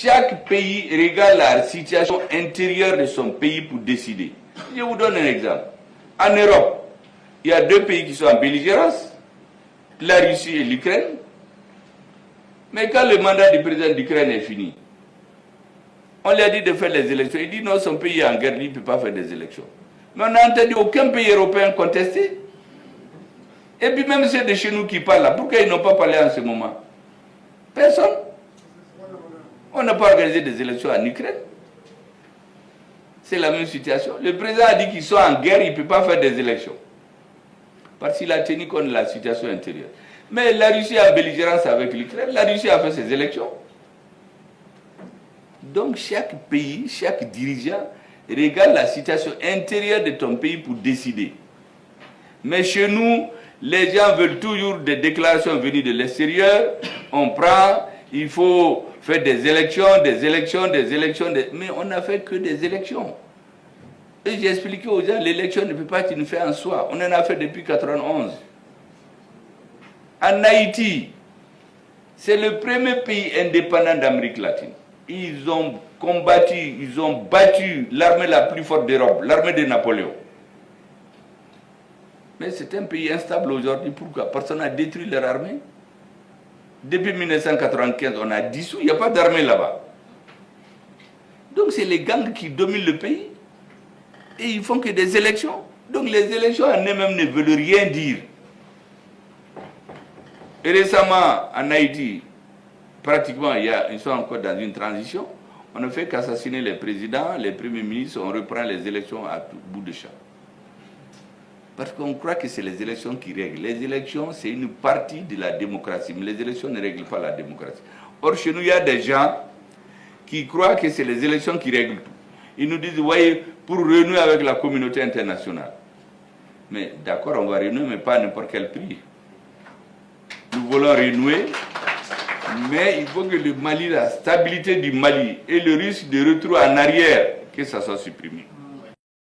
Chaque pays regarde la situation intérieure de son pays pour décider. Je vous donne un exemple. En Europe, il y a deux pays qui sont en belligérance, la Russie et l'Ukraine. Mais quand le mandat du président d'Ukraine est fini, on lui a dit de faire les élections. Il dit non, son pays est en guerre, il ne peut pas faire des élections. Mais on n'a entendu aucun pays européen contester. Et puis même ceux de chez nous qui parlent là, pourquoi ils n'ont pas parlé en ce moment? Personne. On n'a pas organisé des élections en Ukraine. C'est la même situation. Le président a dit qu'ils sont en guerre, il ne peut pas faire des élections. Parce qu'il a tenu compte de la situation intérieure. Mais la Russie est en belligérance avec l'Ukraine, la Russie a fait ses élections. Donc chaque pays, chaque dirigeant regarde la situation intérieure de ton pays pour décider. Mais chez nous, les gens veulent toujours des déclarations venues de l'extérieur. On prend, il faut faire des élections. Mais on n'a fait que des élections. Et j'ai expliqué aux gens, l'élection ne peut pas être une fait en soi. On en a fait depuis 1991. En Haïti, c'est le premier pays indépendant d'Amérique latine. Ils ont combattu, ils ont battu l'armée la plus forte d'Europe, l'armée de Napoléon. Mais c'est un pays instable aujourd'hui. Pourquoi? Parce qu'on a détruit leur armée. Depuis 1995, on a dissous, il n'y a pas d'armée là-bas. Donc c'est les gangs qui dominent le pays. Et ils font que des élections. Donc les élections en elles-mêmes ne veulent rien dire. Et récemment, en Haïti, pratiquement, ils sont encore dans une transition. On ne fait qu'assassiner les présidents, les premiers ministres, on reprend les élections à tout bout de champ. Parce qu'on croit que c'est les élections qui règlent. Les élections, c'est une partie de la démocratie, mais les élections ne règlent pas la démocratie. Or, chez nous, il y a des gens qui croient que c'est les élections qui règlent tout. Ils nous disent, voyez, pour renouer avec la communauté internationale. Mais d'accord, on va renouer, mais pas à n'importe quel prix. Nous voulons renouer, mais il faut que le Mali, la stabilité du Mali et le risque de retour en arrière, que ça soit supprimé.